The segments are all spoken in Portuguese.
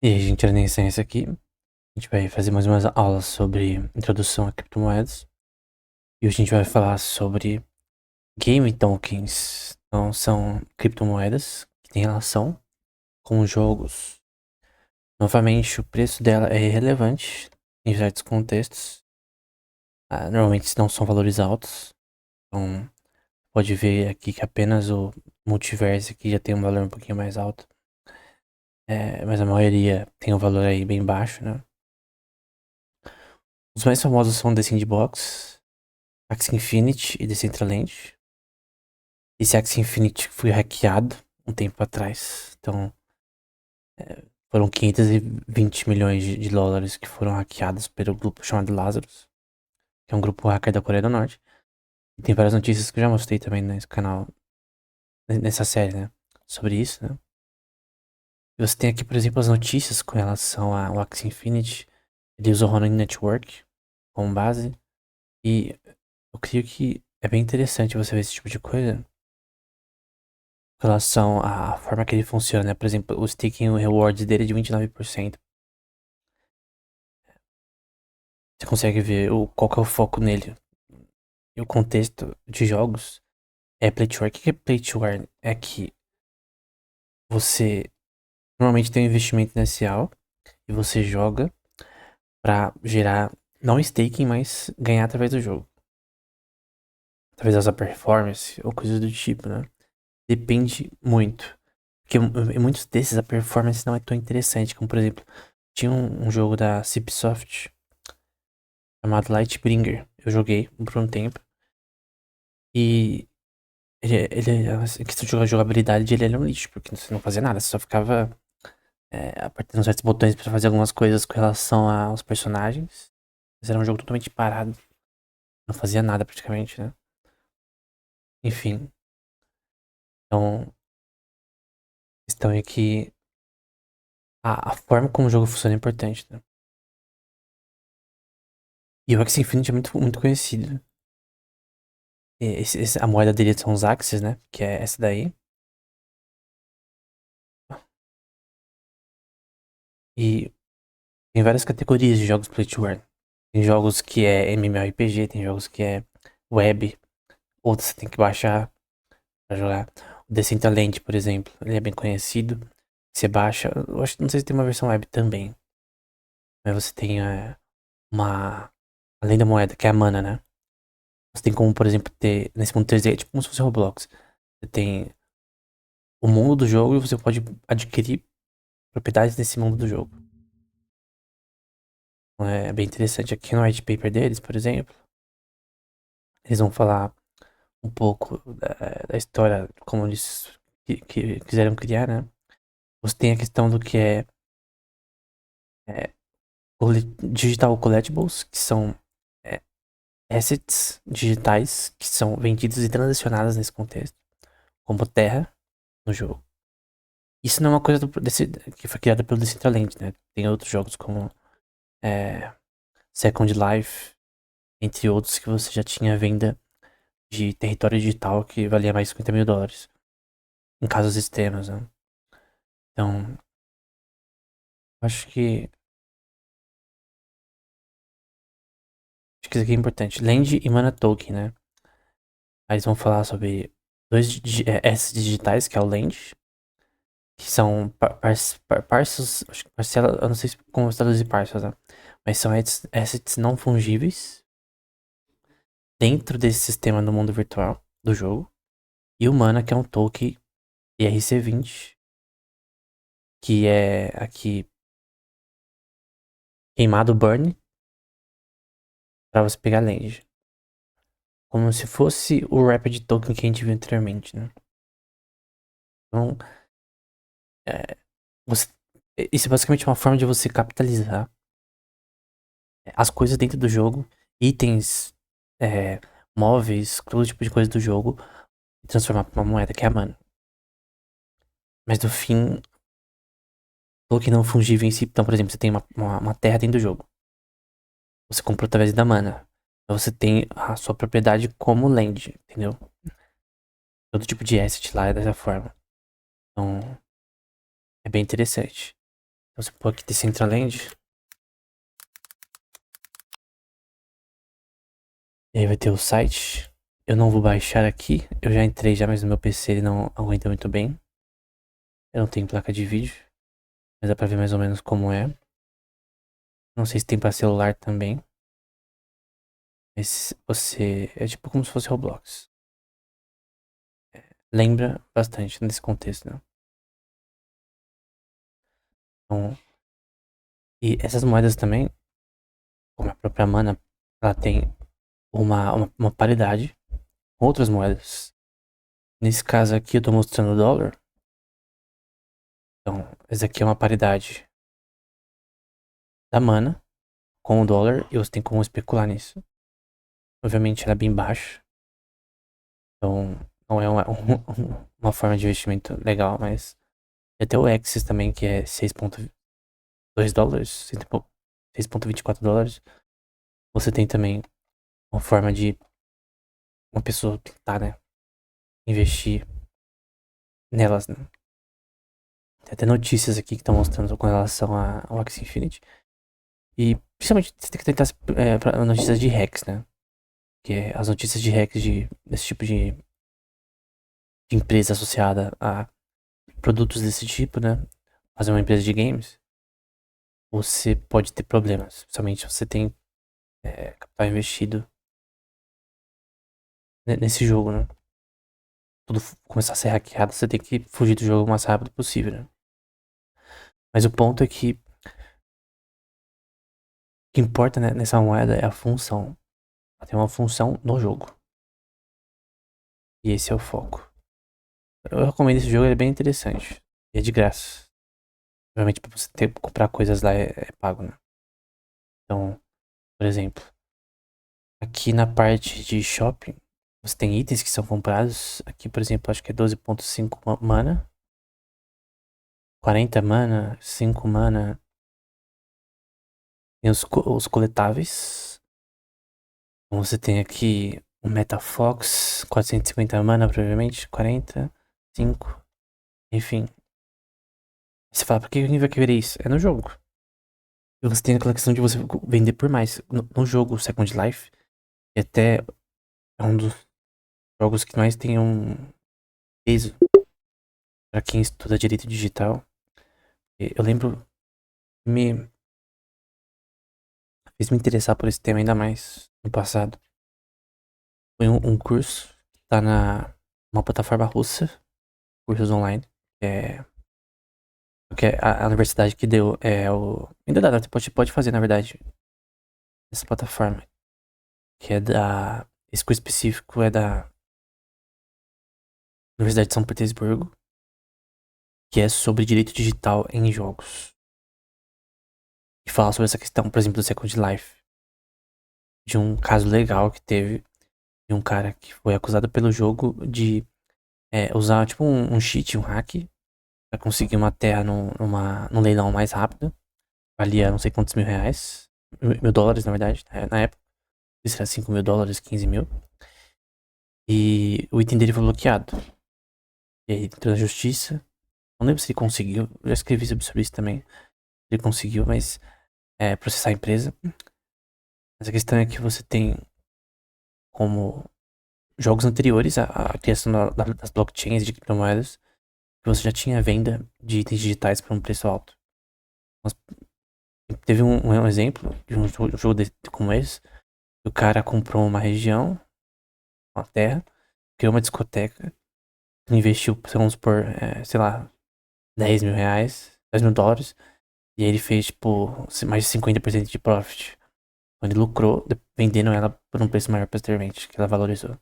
E aí, gente, Renascença aqui. A gente vai fazer mais umas aulas sobre introdução a criptomoedas. E hoje a gente vai falar sobre game tokens. Então, são criptomoedas que têm relação com jogos. Novamente, o preço dela é irrelevante em certos contextos. Normalmente não são valores altos. Então, pode ver aqui que apenas o multiverso aqui já tem um valor um pouquinho mais alto. Mas a maioria tem um valor aí bem baixo, né? Os mais famosos são The Sandbox, Axie Infinity e Decentraland. Esse Axie Infinity foi hackeado um tempo atrás. Então, foram 520 milhões de dólares que foram hackeados pelo grupo chamado Lazarus, que é um grupo hacker da Coreia do Norte. E tem várias notícias que eu já mostrei também nesse canal, nessa série, né? Sobre isso, né? E você tem aqui, por exemplo, as notícias com relação ao Axie Infinity. Ele usa o Ronin Network como base. E eu creio que é bem interessante você ver esse tipo de coisa com relação à forma que ele funciona, né? Por exemplo, o staking rewards dele é de 29%. Você consegue ver qual que é o foco nele. E o contexto de jogos é play to earn. O que é play to earn? É que você normalmente tem um investimento inicial e você joga pra gerar, não staking, mas ganhar através do jogo. Através da sua performance ou coisas do tipo, né? Depende muito. Porque em muitos desses a performance não é tão interessante. Como por exemplo, tinha um jogo da Cipsoft chamado Lightbringer. Eu joguei por um tempo. E a questão de jogabilidade, ele era um lixo, porque você não fazia nada, você só ficava apertando certos botões pra fazer algumas coisas com relação aos personagens. Mas era um jogo totalmente parado, não fazia nada praticamente, né? Enfim, então, a questão é que a forma como o jogo funciona é importante, né? E o Axie Infinity é muito conhecido. A moeda dele são os Axies, né? Que é essa daí. E tem várias categorias de jogos Play to Earn. Tem jogos que é MMORPG, tem jogos que é web, outros você tem que baixar pra jogar. O Decentraland, por exemplo, ele é bem conhecido. Você baixa, eu acho, não sei se tem uma versão web também, mas você tem uma, além da moeda, que é a mana, né? Você tem como, por exemplo, ter nesse mundo 3D, é tipo como se fosse Roblox. Você tem o mundo do jogo e você pode adquirir propriedades nesse mundo do jogo. Então é bem interessante. Aqui no white paper deles, por exemplo, eles vão falar um pouco da história, como eles quiseram criar, né? Você tem a questão do que é digital collectibles, que são é, assets digitais que são vendidos e transacionados nesse contexto, como terra no jogo. Isso não é uma coisa que foi criada pelo Decentraland, né? Tem outros jogos como é, Second Life, entre outros, que você já tinha venda de território digital que valia mais de 50 mil dólares, em casos extremos, né? Então, acho que isso aqui é importante. Land e Mana Token, né? Aí eles vão falar sobre dois assets digitais, que é o Land, que são parcels, acho que parcela, eu não sei como se traduzir parcels, né? Mas são assets não fungíveis dentro desse sistema do mundo virtual do jogo. E o Mana, que é um token IRC20, que é aqui queimado burn pra você pegar Land. Como se fosse o Rapid Token que a gente viu anteriormente, né? Então, é, você, isso é basicamente uma forma de você capitalizar as coisas dentro do jogo, itens, é, móveis, todo tipo de coisa do jogo, e transformar pra uma moeda que é a mana. Mas no fim, token não fungível em si. Então, por exemplo, você tem uma terra dentro do jogo. Você comprou através da mana. Então você tem a sua propriedade como land, entendeu? Todo tipo de asset lá é dessa forma. Então, é bem interessante. Então você pode aqui Decentraland. E aí vai ter o site. Eu não vou baixar aqui. Eu já entrei já, mas no meu PC ele não aguenta muito bem. Eu não tenho placa de vídeo. Mas dá pra ver mais ou menos como é. Não sei se tem pra celular também. Mas você... É tipo como se fosse Roblox. Lembra bastante nesse contexto, né? Então, e essas moedas também, como a própria Mana, ela tem uma paridade com outras moedas. Nesse caso aqui eu tô mostrando o dólar. Então, essa aqui é uma paridade da Mana com o dólar e você tem como especular nisso. Obviamente ela é bem baixa. Então, não é uma forma de investimento legal, mas tem até o Axis também, que é 6,2 dólares, 6,24 dólares. Você tem também uma forma de uma pessoa tentar, né, investir nelas, né? Tem até notícias aqui que estão mostrando com relação ao Axie Infinity. E principalmente você tem que tentar pra notícias de hacks, né? Que é as notícias de hacks desse tipo de empresa associada a produtos desse tipo, né? Fazer uma empresa de games, você pode ter problemas. Principalmente se você tem capital investido nesse jogo, né? Tudo começar a ser hackeado, você tem que fugir do jogo o mais rápido possível, né? Mas o ponto é que o que importa, né, nessa moeda é a função. Ela tem uma função no jogo. E esse é o foco. Eu recomendo esse jogo, ele é bem interessante. E é de graça. Obviamente, pra você comprar coisas lá é pago, né? Então, por exemplo, aqui na parte de shopping, você tem itens que são comprados. Aqui, por exemplo, acho que é 12,5 mana. 40 mana, 5 mana. Tem os coletáveis. Então você tem aqui o Metafox, 450 mana, provavelmente. 40, 5. Enfim. Você fala, por que alguém vai querer isso? É no jogo. E você tem aquela questão de você vender por mais. No jogo Second Life, que até é um dos jogos que mais tem um peso pra quem estuda direito digital. Eu lembro, me fez me interessar por esse tema ainda mais no passado. Foi um curso que tá uma plataforma russa, cursos online, é, que é a universidade que deu, ainda dá, você pode fazer, na verdade, essa plataforma, que é esse curso específico é da Universidade de São Petersburgo, que é sobre direito digital em jogos. E fala sobre essa questão, por exemplo, do Second Life, de um caso legal que teve de um cara que foi acusado pelo jogo de usar, tipo, um cheat, um hack, pra conseguir uma terra num leilão mais rápido. Valia não sei quantos R$ 1.000. $1.000, na verdade, na época. Não sei se era $5.000, 15.000. E o item dele foi bloqueado. E aí ele entrou na justiça. Não lembro se ele conseguiu. Eu já escrevi sobre isso também. Ele conseguiu, mas processar a empresa. Mas a questão é que você tem como jogos anteriores à criação das blockchains de criptomoedas, que você já tinha venda de itens digitais por um preço alto. Mas teve um exemplo de um jogo como esse. O cara comprou uma região, uma terra, criou uma discoteca, investiu, vamos supor, sei lá, R$ 10.000, $10.000, e aí ele fez, tipo, mais de 50% de profit. Então ele lucrou vendendo ela por um preço maior posteriormente, que ela valorizou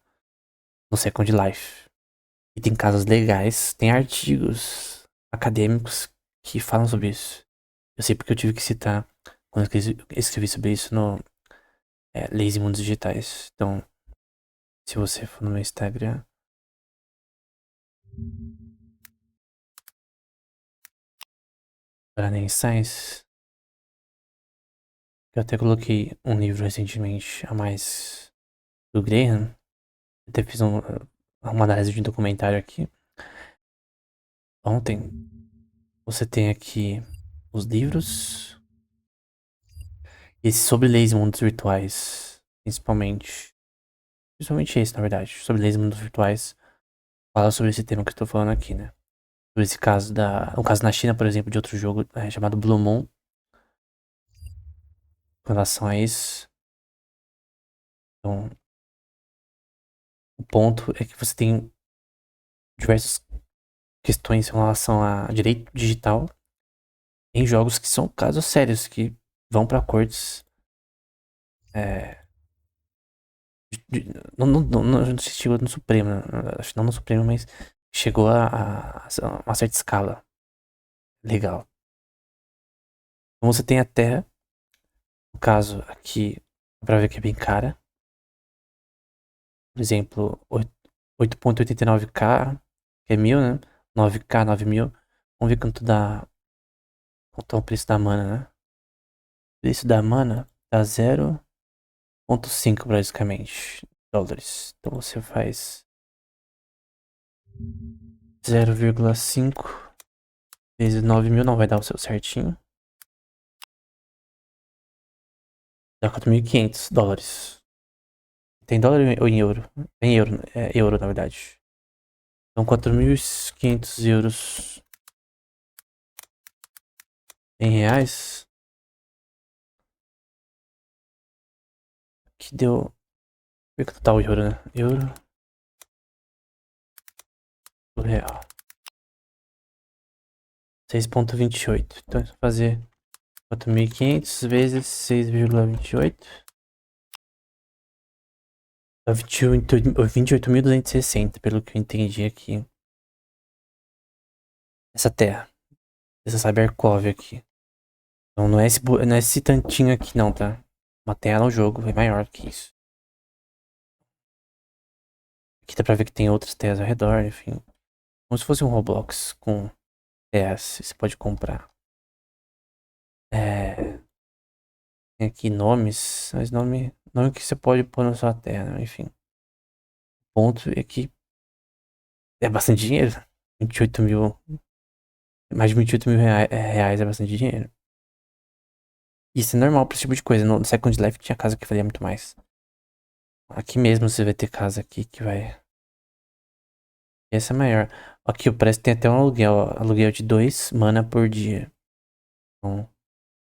no Second Life. E tem casos legais, tem artigos acadêmicos que falam sobre isso. Eu sei porque eu tive que citar quando eu escrevi sobre isso no Leis e Mundos Digitais. Então, se você for no meu Instagram, Paraná Science, eu até coloquei um livro recentemente a mais do Graham. Até fiz uma análise de um documentário aqui ontem. Você tem aqui os livros. E sobre leis e mundos virtuais, principalmente. Principalmente esse, na verdade. Sobre leis e mundos virtuais. Fala sobre esse tema que eu tô falando aqui, né? Sobre esse caso da. Um caso na China, por exemplo, de outro jogo chamado Blue Moon. Com relação a isso. Então, o ponto é que você tem diversas questões em relação a direito digital em jogos que são casos sérios, que vão pra cortes. É, não sei se chegou no Supremo, né? Acho que não no Supremo, mas chegou a uma certa escala legal. Então você tem até, no caso aqui, pra ver que é bem cara, por exemplo, 8.89K, que é 1000, né? 9K, 9000. Vamos ver quanto é o preço da mana, né? O preço da mana tá 0,5 basicamente dólares. Então você faz 0,5 vezes 9.000, não vai dar o seu certinho. Dá 4.500 dólares. Tem dólar ou em euro? Em euro, é euro na verdade. Então 4.500 euros em reais. Que deu. Vê quanto tá o euro, né? Euro do real. 6,28. Então, se fazer 4.500 vezes 6,28. Dá 28.260, pelo que eu entendi aqui. Essa terra. Essa Cybercov aqui. Então não é esse tantinho aqui não, tá? Uma terra no jogo é maior que isso. Aqui dá pra ver que tem outras terras ao redor, enfim. Como se fosse um Roblox com terras. Você pode comprar. É, tem aqui nomes. Mas nome que você pode pôr na sua terra, né? Enfim. O ponto é que é bastante dinheiro. 28 mil. Mais de 28 mil reais é bastante dinheiro. Isso é normal pra esse tipo de coisa. No Second Life tinha casa que valia muito mais. Aqui mesmo você vai ter casa aqui que vai. Essa é maior. Aqui, parece que tem até um aluguel, ó. Aluguel de 2 mana por dia. Então,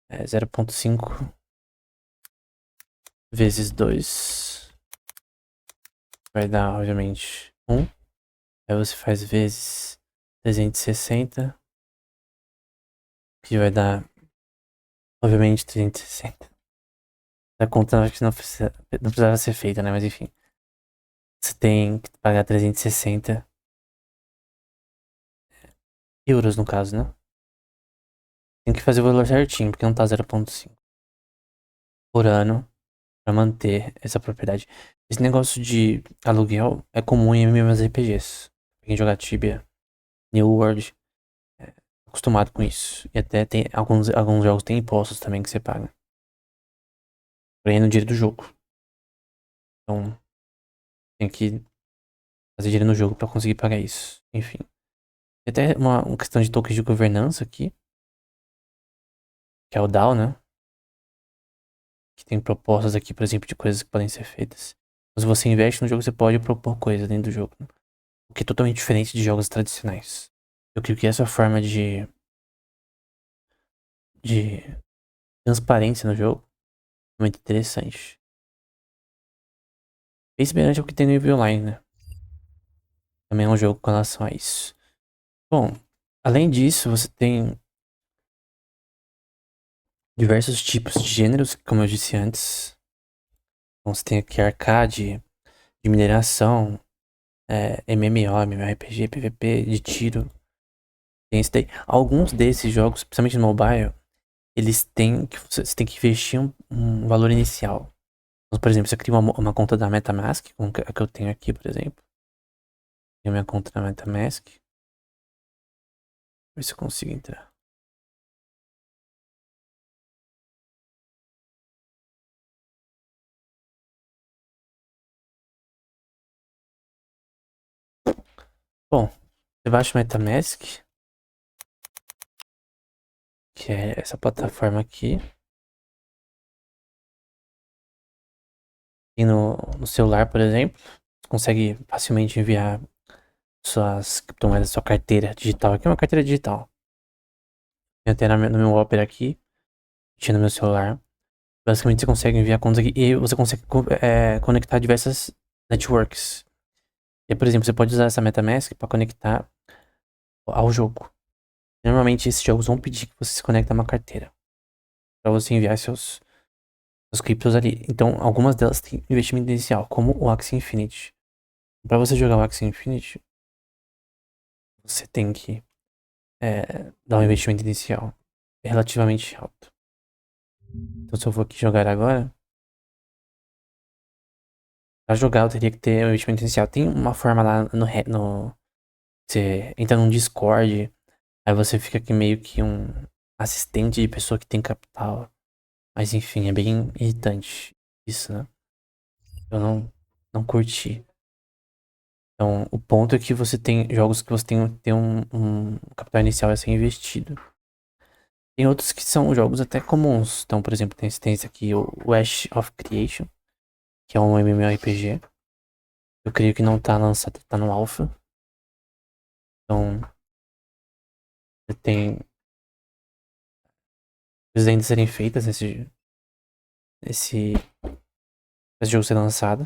é 0,5 vezes 2 vai dar, obviamente, 1. Aí você faz vezes 360, que vai dar, obviamente, 360. A conta acho que não precisava ser feita, né? Mas enfim. Você tem que pagar 360 euros, no caso, né? Tem que fazer o valor certinho, porque não tá 0,5 por ano pra manter essa propriedade. Esse negócio de aluguel é comum em MMORPGs. Quem joga Tibia, New World, é acostumado com isso. E até tem alguns jogos tem impostos também que você paga. Porém, é no dinheiro do jogo. Então, tem que fazer dinheiro no jogo pra conseguir pagar isso. Enfim. Tem até uma questão de tokens de governança aqui, que é o DAO, né? Que tem propostas aqui, por exemplo, de coisas que podem ser feitas. Então, se você investe no jogo, você pode propor coisas dentro do jogo. O que é totalmente diferente de jogos tradicionais. Eu creio que essa forma de transparência no jogo é muito interessante. Bem semelhante ao que tem no EVE Online, né? Também é um jogo com relação a isso. Bom, além disso, você tem diversos tipos de gêneros, como eu disse antes. Então, você tem aqui arcade, de mineração, MMO, MMORPG, PVP, de tiro. Tem isso daí. Alguns desses jogos, principalmente no mobile, eles têm que você tem que investir um valor inicial. Então, por exemplo, você cria uma conta da MetaMask, como a que eu tenho aqui, por exemplo. Tenho minha conta na MetaMask. Ver se eu consigo entrar. Bom, você baixa o MetaMask. que é essa plataforma aqui. E no celular, por exemplo, você consegue facilmente enviar suas criptomoedas, sua carteira digital. Aqui é uma carteira digital. Eu tenho no meu Opera aqui, tinha no meu celular. Basicamente você consegue enviar contas aqui e você consegue conectar diversas networks. E, por exemplo, você pode usar essa MetaMask para conectar ao jogo. Normalmente esses jogos vão pedir que você se conecte a uma carteira para você enviar seus criptos ali. Então, algumas delas têm investimento inicial, como o Axie Infinity. Para você jogar o Axie Infinity, você tem que dar um investimento inicial relativamente alto. Então, se eu for aqui jogar agora, para jogar eu teria que ter um investimento inicial. Tem uma forma lá no você entra num Discord, aí você fica aqui meio que um assistente de pessoa que tem capital. Mas enfim, é bem irritante isso, né? Eu não curti. Então, o ponto é que você tem jogos que você tem um capital inicial a ser investido. Tem outros que são jogos até comuns. Então, por exemplo, tem esse aqui, o Ash of Creation, que é um MMORPG. Eu creio que não tá lançado, tá no alpha. Então, tem coisas ainda serem feitas esse jogo ser lançado.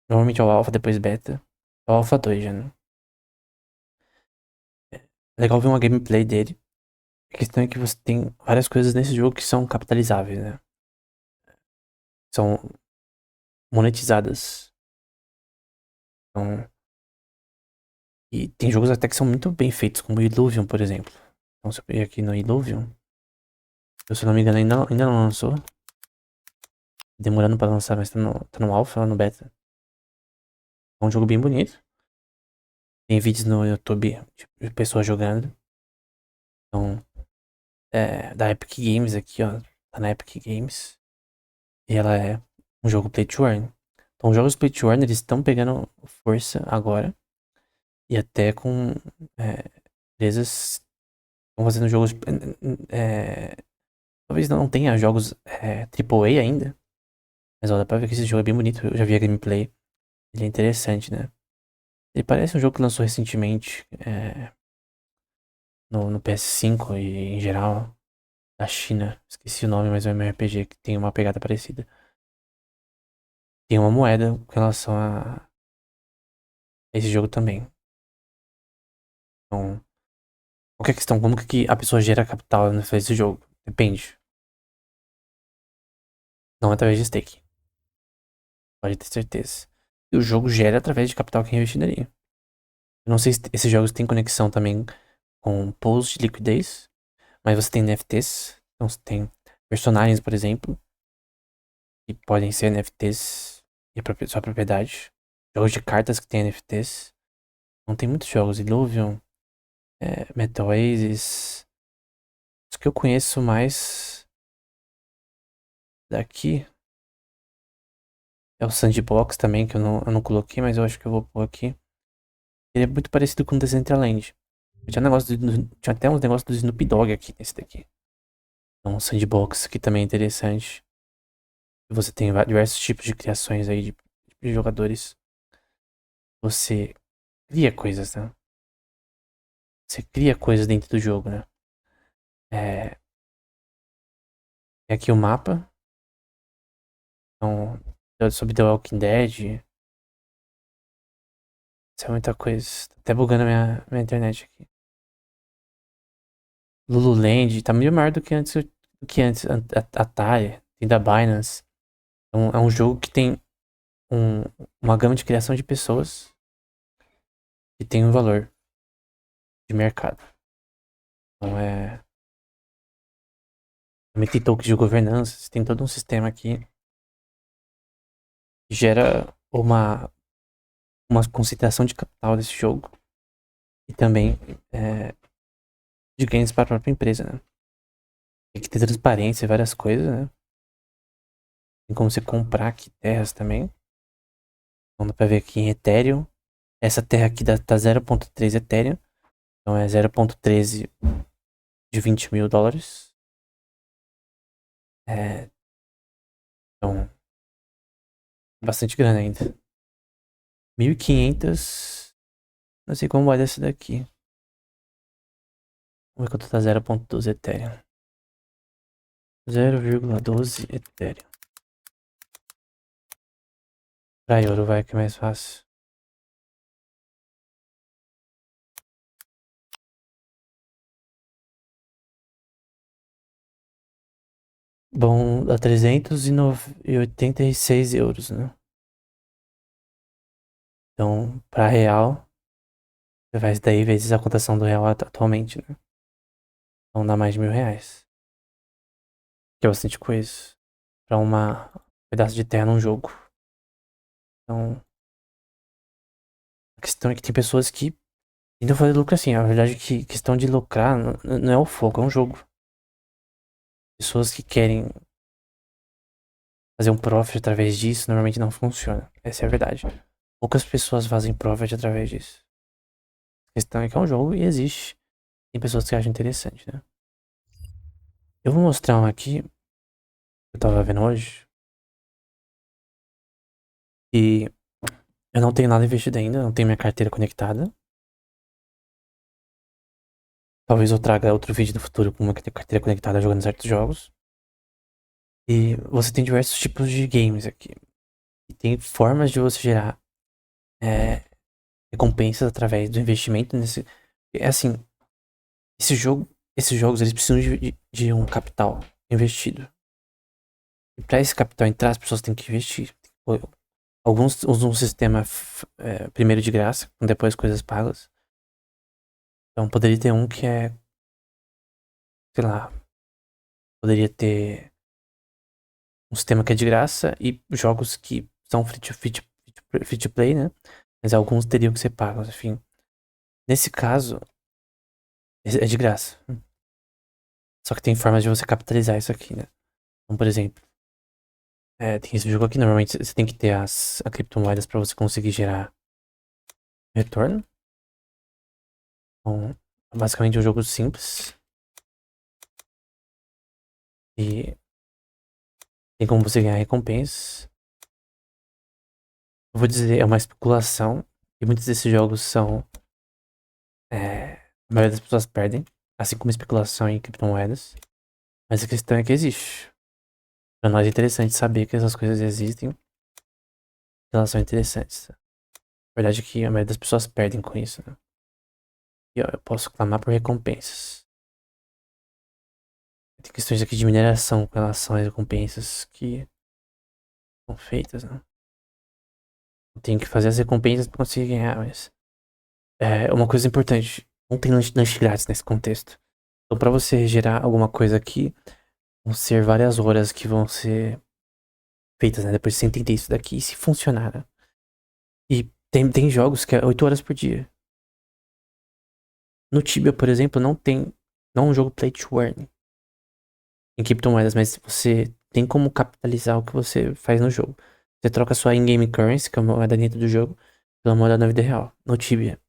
Normalmente é o alpha, depois beta. É o alpha 2 já, né? É legal ver uma gameplay dele. A questão é que você tem várias coisas nesse jogo que são capitalizáveis, né? São monetizadas. Então, e tem jogos até que são muito bem feitos, como o Illuvium, por exemplo. Então, se eu pegar aqui no Illuvium, eu, se eu não me engano, ainda não lançou. Demorando pra lançar, mas tá no alpha, no beta. É um jogo bem bonito. Tem vídeos no YouTube de pessoas jogando. Então, da Epic Games aqui, ó. Tá na Epic Games. E ela é um jogo play to earn. Então, os jogos play to earn, eles estão pegando força agora. E até com empresas que estão fazendo jogos. Talvez não tenha jogos AAA ainda. Mas ó, dá pra ver que esse jogo é bem bonito. Eu já vi a gameplay. Ele é interessante, né? Ele parece um jogo que lançou recentemente no PS5 e em geral da China. Esqueci o nome, mas é um MMORPG que tem uma pegada parecida. Tem uma moeda com relação a esse jogo também. Então, qual que é a questão? Como que a pessoa gera capital nesse jogo? Depende. Não é através de stake. Pode ter certeza. E o jogo gera através de capital que é investido ali. Eu não sei se esses jogos têm conexão também com pools de liquidez, mas você tem NFTs. Então você tem personagens, por exemplo, que podem ser NFTs e sua propriedade. Jogos de cartas que tem NFTs. Não tem muitos jogos. Illuvium, Metal Oasis. Os que eu conheço mais daqui é o Sandbox também, que eu não coloquei, mas eu acho que eu vou pôr aqui. Ele é muito parecido com o Decentraland. Tinha até uns negócios do Snoop Dogg aqui nesse daqui. Então, Sandbox, que também é interessante. Você tem diversos tipos de criações aí de jogadores. Você cria coisas, né? Você cria coisas dentro do jogo, né? Tem aqui o mapa. Então, sobre The Walking Dead. Isso é muita coisa. Tá até bugando a minha internet aqui. Lululand, tá meio maior do que antes. Atari, tem da Binance. Então, é um jogo que tem uma gama de criação de pessoas que tem um valor de mercado. Então também tem tokens de governança, tem todo um sistema aqui que gera uma concentração de capital desse jogo e também de ganhos para a própria empresa, né? Tem que ter transparência e várias coisas, né? Tem como você comprar aqui terras também. Então dá pra ver aqui em Ethereum. Essa terra aqui tá 0.3 Ethereum. Então é 0.13 de 20 mil dólares. É, então, bastante grana ainda. 1.500. Não sei como vai dessa daqui. Vamos ver quanto tá 0.12 Ethereum. 0,12 Ethereum. Pra euro vai que é mais fácil. Bom, dá 386 euros, né? Então, pra real, você faz daí vezes a cotação do real atualmente, né? Então dá mais de R$ 1.000. Que é bastante coisa. Pra uma pedaço de terra num jogo. Então, a questão é que tem pessoas que tentam fazer lucro assim. A verdade é que questão de lucrar não é o foco, é um jogo. Pessoas que querem fazer um profit através disso normalmente não funciona. Essa é a verdade. Poucas pessoas fazem profit através disso. A questão é que é um jogo e existe. Tem pessoas que acham interessante, né? Eu vou mostrar um aqui que eu tava vendo hoje. E eu não tenho nada investido ainda, não tenho minha carteira conectada. Talvez eu traga outro vídeo no futuro com uma carteira conectada jogando certos jogos. E você tem diversos tipos de games aqui. E tem formas de você gerar é, recompensas através do investimento nesse. É assim, esses jogos eles precisam de um capital investido. E para esse capital entrar, as pessoas têm que investir. Alguns usam um sistema primeiro de graça, depois coisas pagas. Então poderia ter um que é, sei lá, poderia ter um sistema que é de graça e jogos que são free to play, né? Mas alguns teriam que ser pagos, enfim. Nesse caso, é de graça. Só que tem formas de você capitalizar isso aqui, né? Então, por exemplo, tem esse jogo aqui, normalmente você tem que ter a criptomoedas para você conseguir gerar retorno. Então, basicamente é um jogo simples. E tem como você ganhar recompensas. Eu vou dizer, é uma especulação. E muitos desses jogos são. A maioria das pessoas perdem. Assim como especulação em criptomoedas. Mas a questão é que existe. Pra nós é interessante saber que essas coisas existem. Que elas são interessantes. A verdade é que a maioria das pessoas perdem com isso, né? E ó, eu posso clamar por recompensas. Tem questões aqui de mineração com relação às recompensas que são feitas, né? Eu tenho que fazer as recompensas pra conseguir ganhar, mas. Uma coisa importante. Não tem lanche grátis nesse contexto. Então, pra você gerar alguma coisa aqui, vão ser várias horas que vão ser feitas, né? Depois você entender isso daqui e se funcionar, né? E tem jogos que é 8 horas por dia. No Tibia, por exemplo, não tem. Não é um jogo play to earn em criptomoedas, mas você tem como capitalizar o que você faz no jogo. Você troca sua in-game currency, que é a moeda dentro do jogo, pela moeda na vida real. No Tibia.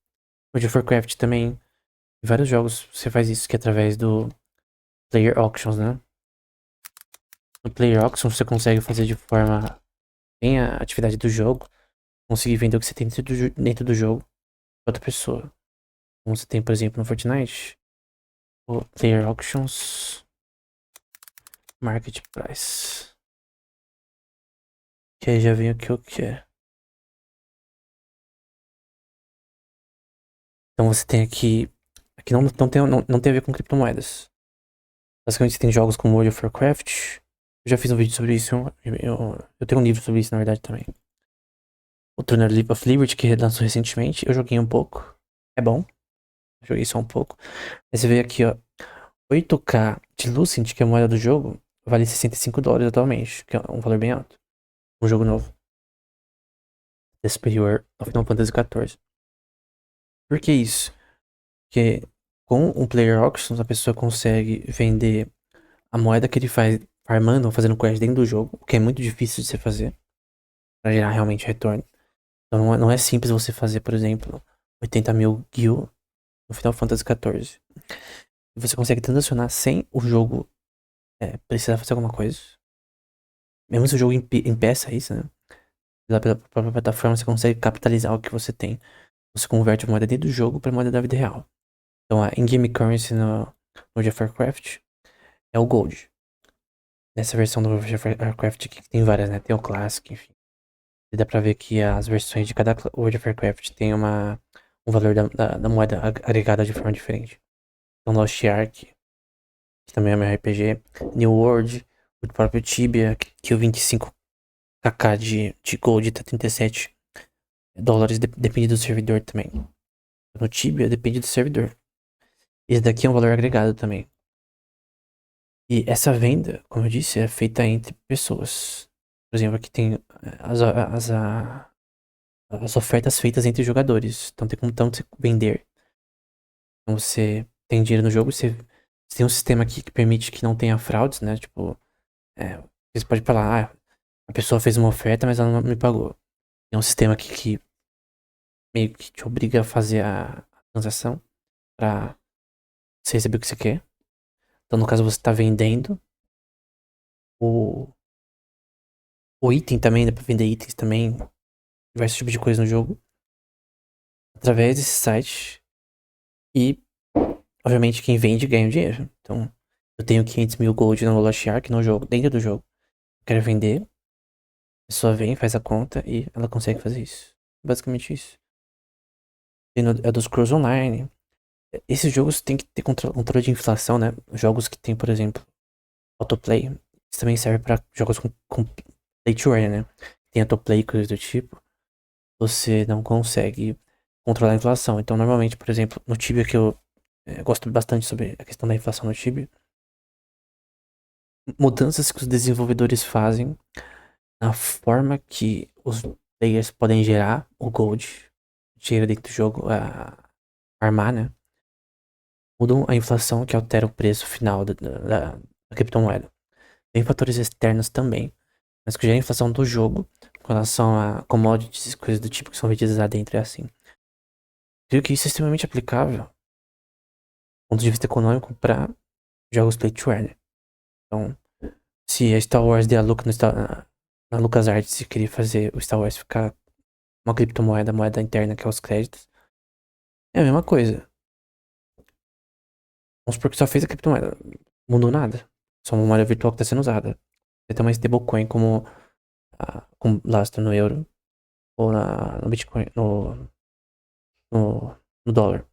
No World of Warcraft também. Em vários jogos você faz isso, que é através do Player Auctions, né? No Player Auctions você consegue fazer de forma. Tem a atividade do jogo, conseguir vender o que você tem dentro do jogo pra outra pessoa. Como você tem, por exemplo, no Fortnite, o Player Auctions Market Price. Que aí já vem o que eu quero. Então você tem aqui. Aqui não tem a ver com criptomoedas. Basicamente você tem jogos como World of Warcraft. Eu já fiz um vídeo sobre isso. Eu tenho um livro sobre isso, na verdade, também. O Turner of Liberty, que lançou recentemente. Eu joguei um pouco. É bom. Joguei só um pouco. Aí você vê aqui, ó. 8K de Lucent, que é a moeda do jogo, vale $65 atualmente, que é um valor bem alto. Um jogo novo. É superior ao Final Fantasy XIV. Por que isso? Porque com o Player Auctions a pessoa consegue vender a moeda que ele faz farmando ou fazendo quest dentro do jogo, o que é muito difícil de você fazer para gerar realmente retorno. Então não é simples você fazer, por exemplo, 80 mil gil no Final Fantasy XIV. Você consegue transacionar sem o jogo precisar fazer alguma coisa. Mesmo se o jogo impeça isso, né? Lá pela própria plataforma você consegue capitalizar o que você tem. Você converte a moeda dentro do jogo para moeda da vida real. Então a in-game currency no World of Warcraft é o Gold. Nessa versão do World of Warcraft aqui, que tem várias, né? Tem o Classic, enfim. E dá pra ver que as versões de cada World of Warcraft tem um valor da moeda agregada de forma diferente. Então Lost Ark, que também é meu RPG. New World, o próprio Tibia, que o 25kk de Gold tá 37 dólares, depende do servidor também. No Tibia depende do servidor. Esse daqui é um valor agregado também. E essa venda, como eu disse, é feita entre pessoas. Por exemplo, aqui tem as ofertas feitas entre jogadores. Então tem como tanto você vender. Então você tem dinheiro no jogo, você tem um sistema aqui que permite que não tenha fraudes, né? Tipo, você pode falar, a pessoa fez uma oferta, mas ela não me pagou. Tem um sistema aqui que meio que te obriga a fazer a transação pra você receber o que você quer. Então, no caso, você tá vendendo o, o item também, dá pra vender itens também, diversos tipos de coisa no jogo, através desse site. E, obviamente, quem vende ganha dinheiro. Então, eu tenho 500 mil gold no Lost Ark no jogo, dentro do jogo. Quero vender, a pessoa vem, faz a conta e ela consegue fazer isso. Basicamente isso. Tem a dos Crows Online. Esses jogos tem que ter controle de inflação, né? Jogos que tem, por exemplo, autoplay. Isso também serve pra jogos com play to earn, né? Tem autoplay e coisas do tipo. Você não consegue controlar a inflação. Então, normalmente, por exemplo, no Tibia, que eu gosto bastante sobre a questão da inflação no Tibia, mudanças que os desenvolvedores fazem na forma que os players podem gerar o gold, dinheiro dentro do jogo, armar, né? Mudam a inflação que altera o preço final da criptomoeda. Tem fatores externos também, mas que gera a inflação do jogo com relação a commodities e coisas do tipo que são vendidas lá dentro, é assim. Creio que isso é extremamente aplicável, do ponto de vista econômico, para jogos play to earn. Então, se a Star Wars der a louca na LucasArts e queria fazer o Star Wars ficar uma criptomoeda, moeda interna, que é os créditos, é a mesma coisa. Vamos supor que só fez a criptomoeda, não mudou nada. Só uma moeda virtual que está sendo usada. Você tem uma stablecoin como com lastro no euro ou no Bitcoin, no dólar.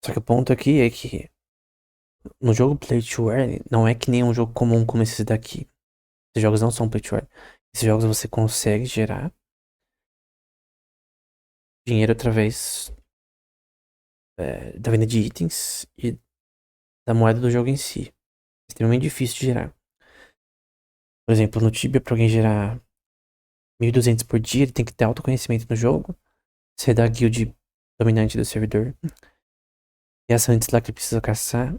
Só que o ponto aqui é que no jogo Play to Earn não é que nem um jogo comum como esses daqui. Esses jogos não são Play to Earn. Esses jogos você consegue gerar dinheiro através da venda de itens e da moeda do jogo em si. É extremamente difícil de gerar. Por exemplo, no Tibia, para alguém gerar 1.200 por dia, ele tem que ter autoconhecimento no jogo, ser da guild dominante do servidor, e as hunts lá que ele precisa caçar,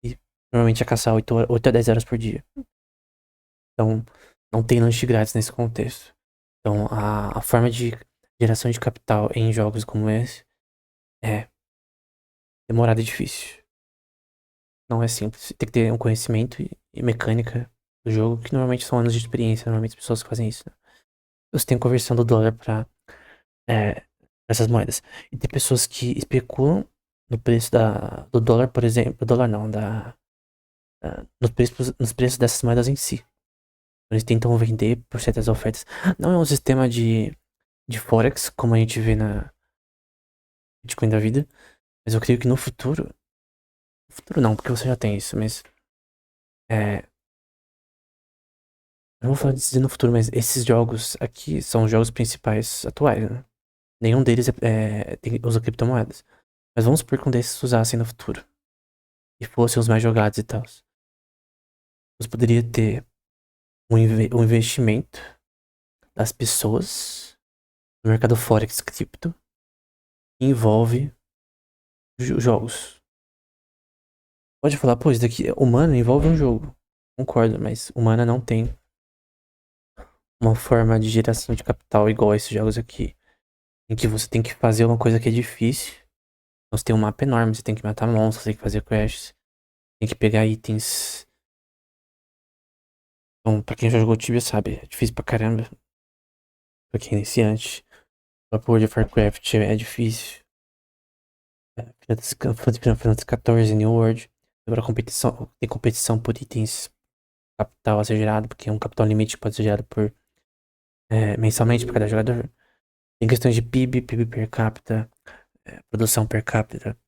e normalmente é caçar 8 a 10 horas por dia. Então, não tem lanche grátis nesse contexto. Então, a forma de geração de capital em jogos como esse é demorada e difícil. Não é simples. Tem que ter um conhecimento e mecânica do jogo, que normalmente são anos de experiência, normalmente as pessoas que fazem isso, né? Você tem a conversão do dólar para essas moedas. E tem pessoas que especulam no preço do dólar, por exemplo. Do dólar não, nos preços dessas moedas em si. Eles tentam vender por certas ofertas. Não é um sistema de Forex, como a gente vê na Bitcoin da vida. Mas eu creio que no futuro. No futuro não, porque você já tem isso, mas. Eu não vou falar dizer no futuro, mas esses jogos aqui são os jogos principais atuais, né? Nenhum deles usa criptomoedas. Mas vamos supor que um desses usassem no futuro. E fossem os mais jogados e tal. Você poderia ter um investimento das pessoas no mercado Forex cripto que envolve jogos. Pode falar, pô, isso daqui, humana envolve um jogo. Concordo, mas humana não tem uma forma de geração de capital igual a esses jogos aqui. Em que você tem que fazer uma coisa que é difícil. Então, você tem um mapa enorme, você tem que matar monstros, tem que fazer quests, tem que pegar itens Então, pra quem já jogou Tibia sabe, é difícil pra caramba. Pra quem é iniciante. O World of Warcraft é difícil. Final Fantasy XIV, New World. Agora tem competição por itens capital a ser gerado, porque é um capital limite que pode ser gerado mensalmente por cada jogador. Tem questões de PIB per capita, produção per capita.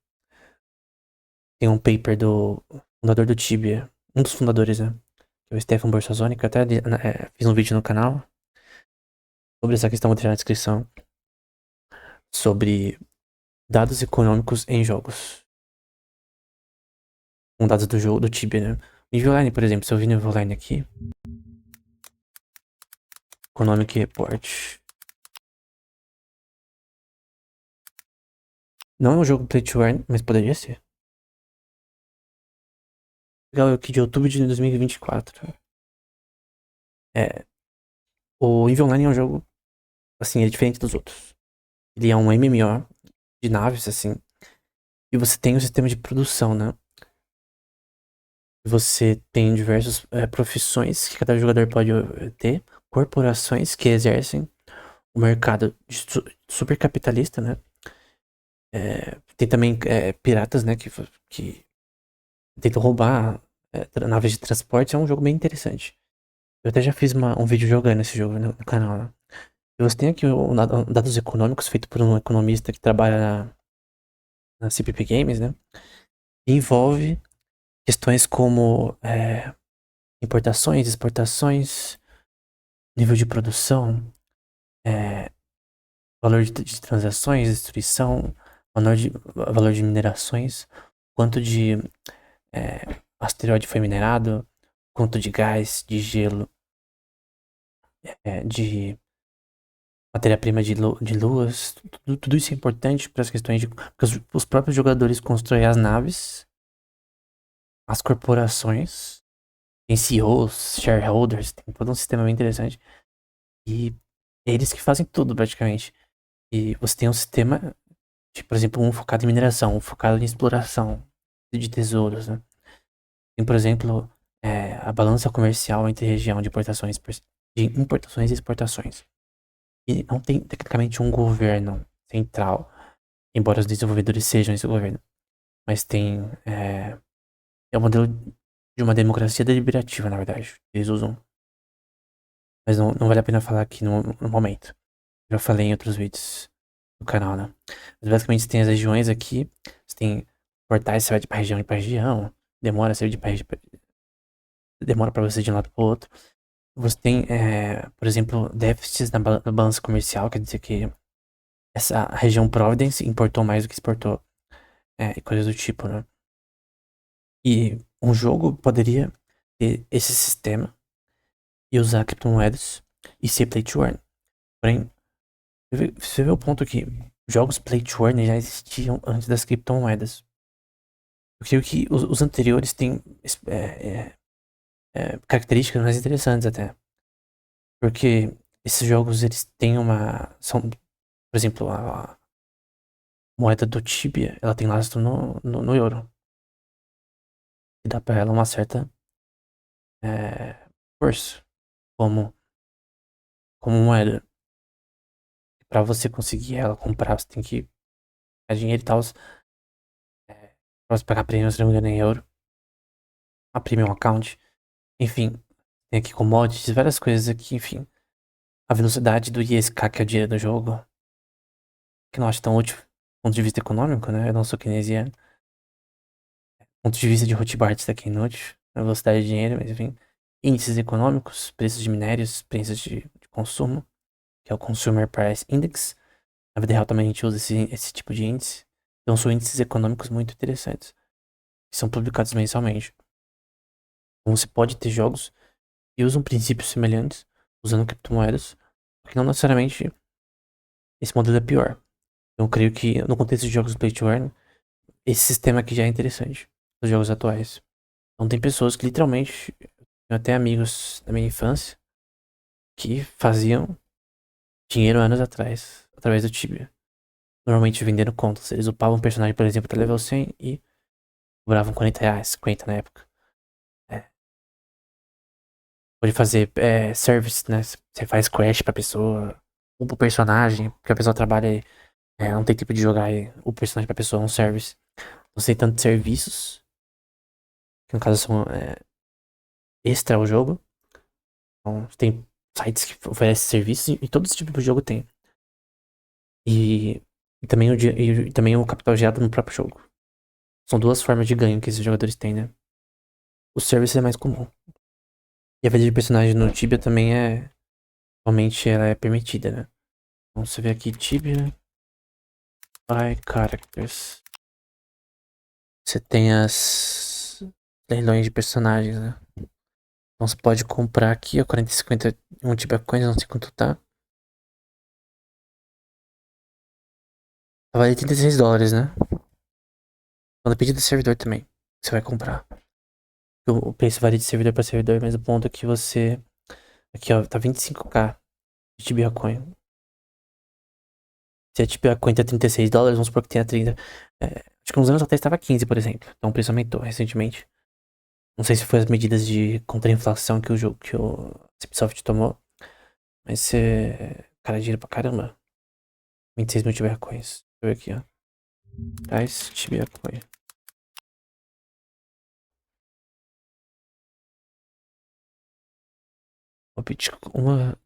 Tem um paper do fundador do Tibia, um dos fundadores, né? Que é o Stefan Borsazoni, que eu até fiz um vídeo no canal sobre essa questão, vou deixar na descrição, sobre dados econômicos em jogos. Com dados do jogo, do Tibia, né? Nível Online, por exemplo, se eu vir nível Online aqui, Economic Report. Não é um jogo Play to Earn, mas poderia ser. Legal, aqui de outubro de 2024. É, o Eve Online é um jogo, assim, é diferente dos outros. Ele é um MMO de naves, assim. E você tem um sistema de produção, né? Você tem diversas profissões que cada jogador pode ter. Corporações que exercem o mercado super capitalista, né? Tem também piratas, né? Que tentam roubar naves de transporte. É um jogo bem interessante. Eu até já fiz um vídeo jogando esse jogo no canal, né? E você tem aqui dados econômicos feito por um economista que trabalha na CPP Games, né? E envolve questões como importações, exportações, nível de produção, é, valor de transações, destruição, valor de minerações, quanto de asteroide foi minerado, quanto de gás, de gelo, de matéria-prima de luas. Tudo isso é importante para as questões de. Porque os próprios jogadores constroem as naves, as corporações, tem CEOs, shareholders, tem todo um sistema bem interessante. E é eles que fazem tudo praticamente. E você tem um sistema, de, por exemplo, um focado em mineração, um focado em exploração de tesouros, né? Tem, por exemplo, a balança comercial entre região de importações e exportações. E não tem tecnicamente um governo central, embora os desenvolvedores sejam esse governo. Mas é o modelo de uma democracia deliberativa, na verdade. Eles usam. Mas não vale a pena falar aqui no momento. Já falei em outros vídeos do canal, né? Mas basicamente você tem as regiões aqui. Você tem portais, você vai de pra região em pra região. Demora, você vai de pra região. Demora pra você ir de um lado pro outro. Você tem, por exemplo, déficits na balança comercial, quer dizer que essa região Providence importou mais do que exportou, e coisas do tipo, né? E um jogo poderia ter esse sistema e usar criptomoedas e ser play to earn. Porém, você vê o ponto que jogos play to earn já existiam antes das criptomoedas. Eu creio que os anteriores têm características mais interessantes até. Porque esses jogos, eles têm por exemplo, a moeda do Tibia, ela tem lastro no euro. E dá pra ela uma certa força como moeda. Pra você conseguir ela comprar, você tem que dar dinheiro e tal. Pra você pagar prêmio, se não me engano, em euro. A premium account. Enfim, tem aqui commodities, várias coisas aqui, enfim. A velocidade do ISK, que é o dinheiro do jogo, que não acho tão útil do ponto de vista econômico, né? Eu não sou keynesiano. Do ponto de vista de Rothbard, isso aqui é inútil. A velocidade de dinheiro, mas enfim. Índices econômicos, preços de minérios, preços de consumo, que é o Consumer Price Index. Na vida real também a gente usa esse tipo de índice. Então são índices econômicos muito interessantes, que são publicados mensalmente. Então você pode ter jogos que usam princípios semelhantes, usando criptomoedas, porque não necessariamente esse modelo é pior. Então eu creio que no contexto de jogos Play to Earn, esse sistema aqui já é interessante, nos jogos atuais. Então tem pessoas que literalmente, eu até amigos da minha infância, que faziam dinheiro anos atrás, através do Tibia. Normalmente vendendo contas. Eles upavam um personagem, por exemplo, até level 100 e cobravam R$ 40, 50 na época. É. Pode fazer service, né? Você faz quest pra pessoa, ou pro personagem, porque a pessoa trabalha não tem tempo de jogar o personagem pra pessoa, é um service. Não sei tanto serviços, que no caso são extra ao jogo. Então, tem sites que oferecem serviços e todo esse tipo de jogo tem. E, e também o capital gerado no próprio jogo. São duas formas de ganho que esses jogadores têm, né? O service é mais comum. E a vida de personagem no Tibia também realmente ela é permitida, né? Então você vê aqui Tibia by Characters. Você tem as leilões de personagens, né? Então você pode comprar aqui, ó, 40,50 um Tibia Coins, não sei quanto tá. Vale $36, né? Então depende do servidor também, que você vai comprar. O preço varia de servidor pra servidor, mas o ponto é que você... Aqui, ó, tá 25k de Tibia Coin. Se a Tibia Coin tá $36, vamos supor que tenha 30. Acho que uns anos atrás estava 15, por exemplo. Então o preço aumentou recentemente. Não sei se foi as medidas de contra a inflação que o jogo, que o Ubisoft tomou. Mas cara, é dinheiro pra caramba. 26 mil Tibia Coins. Deixa eu ver aqui, ó. Traz Tibia Coin. Uma Bitcoin. Uma.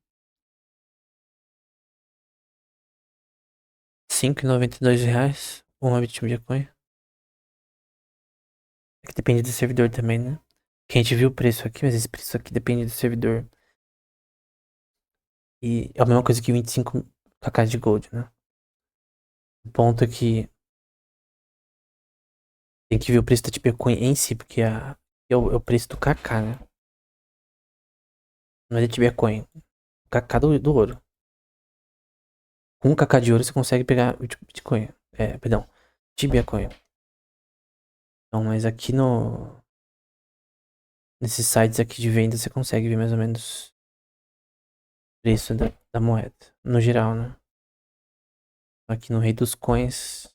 R$ 5,92. Uma Tibia Coin. É que depende do servidor também, né? Que a gente viu o preço aqui, mas esse preço aqui depende do servidor. E é a mesma coisa que 25k de gold, né? O ponto é que tem que ver o preço da Bitcoin em si, porque é o preço do KK, né? Não é da Bitcoin. O KK do ouro. Com 1k de ouro você consegue pegar o Bitcoin. Perdão. Bitcoin. Então, mas aqui nesses sites aqui de venda você consegue ver mais ou menos o preço da moeda. No geral, né? Aqui no Rei dos Coins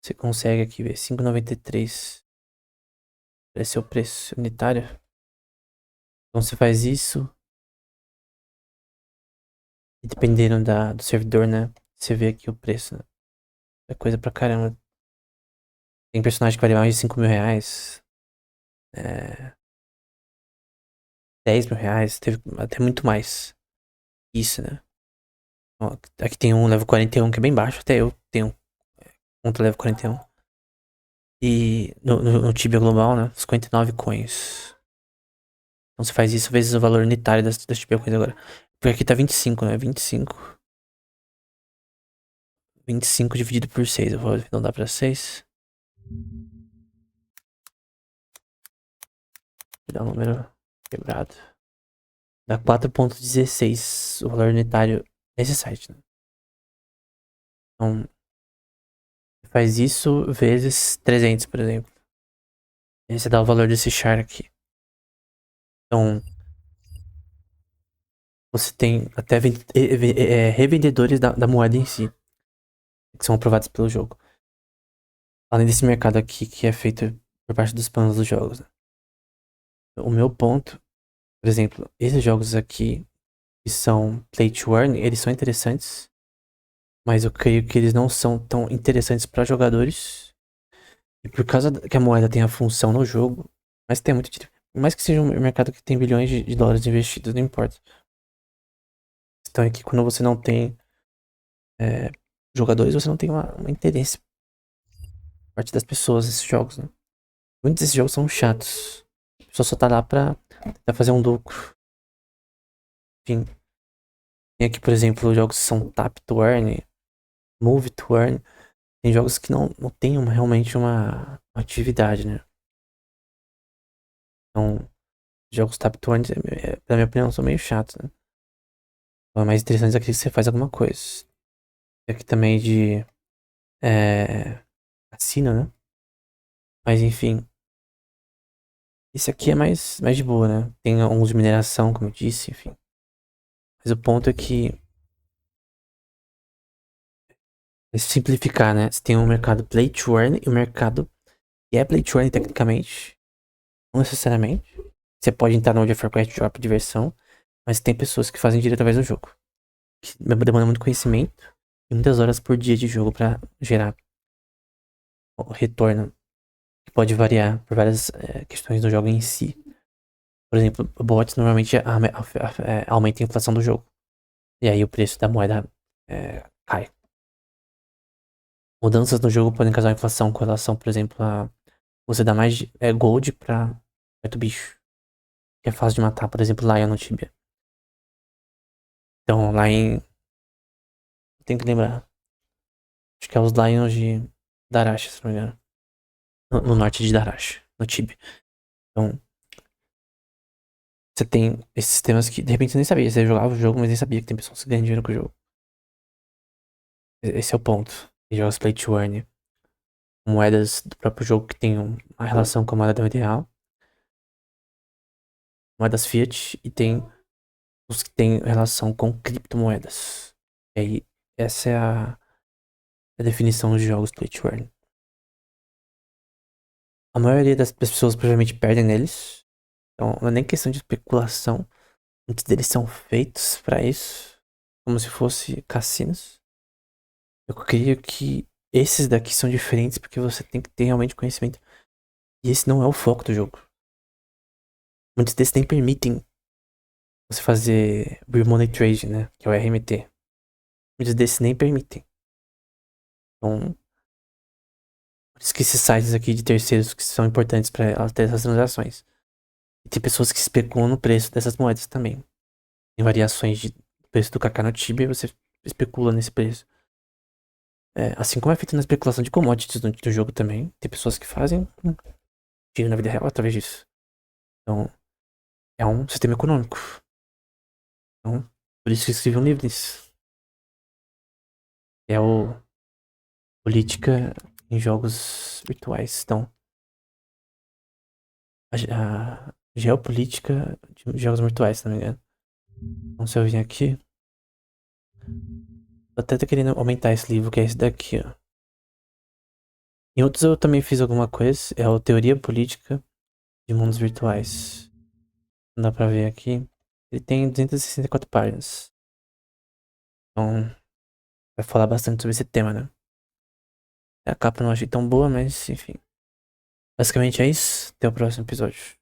você consegue aqui ver 5,93. Esse é o preço unitário. Então você faz isso. E dependendo do servidor, né? Você vê aqui o preço, né? É coisa pra caramba. Tem personagem que vale mais de R$ 5.000. É, R$ 10.000. Teve até muito mais. Isso, né? Ó, aqui tem um level 41 que é bem baixo. Até eu tenho contra level 41. E no Tibia Global, né? 59 coins. Então você faz isso vezes o valor unitário das Tibia Coins agora. Porque aqui tá 25, né? 25 dividido por 6. Eu vou arredondar pra 6. Vou dar um número quebrado. Dá 4,16 o valor unitário nesse site, né? Então, faz isso vezes 300, por exemplo. E aí você dá o valor desse char aqui. Então, você tem até revendedores da moeda em si, que são aprovados pelo jogo. Além desse mercado aqui, que é feito por parte dos planos dos jogos, né? O meu ponto, por exemplo, esses jogos aqui, que são play to earn, eles são interessantes, mas eu creio que eles não são tão interessantes para jogadores. E por causa que a moeda tem a função no jogo, mas tem muito. Mais que seja um mercado que tem bilhões de dólares investidos, não importa. A questão é que quando você não tem jogadores, você não tem um interesse por parte das pessoas nesses jogos, né? Muitos desses jogos são chatos. A pessoa só tá lá pra tentar fazer um lucro. Enfim. Tem aqui, por exemplo, jogos que são tap to earn, move to earn. Tem jogos que não tem realmente uma atividade, né? Então, jogos tap to earn, na minha opinião, são meio chatos, né? Então, é mais interessante aqui que você faz alguma coisa. Tem aqui também de cassino, né? Mas enfim. Esse aqui é mais de boa, né? Tem alguns de mineração, como eu disse, enfim. Mas o ponto é que simplificar, né? Você tem um mercado play to earn e um mercado que é play to earn tecnicamente. Não necessariamente. Você pode entrar no World of Warcraft jogar por diversão, mas tem pessoas que fazem dinheiro através do jogo. Que demanda muito conhecimento e muitas horas por dia de jogo pra gerar o retorno, que pode variar por várias questões do jogo em si. Por exemplo, bots normalmente aumentam a inflação do jogo. E aí o preço da moeda cai. Mudanças no jogo podem causar inflação com relação, por exemplo, a você dar mais gold pra certo bicho. Que é fácil de matar, por exemplo, Lion no Tibia. Então, lá em. Tem que lembrar. Acho que é os Lions de Darash, se não me engano. No norte de Darash, no Tibia. Então, você tem esses sistemas que de repente você nem sabia. Você jogava o jogo, mas nem sabia que tem pessoas que ganham dinheiro com o jogo. Esse é o ponto. E jogos play to earn. Moedas do próprio jogo que tem uma relação com a moeda da vida real. Moedas fiat. E tem os que têm relação com criptomoedas. E aí, essa é a definição de jogos play to earn. A maioria das pessoas provavelmente perdem neles. Então, não é nem questão de especulação. Muitos deles são feitos pra isso. Como se fosse cassinos. Eu creio que esses daqui são diferentes porque você tem que ter realmente conhecimento. E esse não é o foco do jogo. Muitos desses nem permitem você fazer Real Money Trade, né? Que é o RMT. Muitos desses nem permitem. Então, por isso que esses sites aqui de terceiros que são importantes para elas ter essas transações. E tem pessoas que especulam no preço dessas moedas também. Tem variações de preço do Kaká no Tibia e você especula nesse preço. Assim como é feito na especulação de commodities do jogo também. Tem pessoas que fazem dinheiro na vida real através disso. Então, é um sistema econômico. Então, por isso que eu escrevi um livro nisso. É o Política em Jogos Virtuais. Então, a geopolítica de jogos virtuais, se não me engano. Então, se eu vim aqui, eu até tô querendo aumentar esse livro, que é esse daqui, ó. Em outros eu também fiz alguma coisa. É o Teoria Política de Mundos Virtuais. Não dá pra ver aqui. Ele tem 264 páginas. Então, vai falar bastante sobre esse tema, né? A capa eu não achei tão boa, mas enfim. Basicamente é isso. Até o próximo episódio.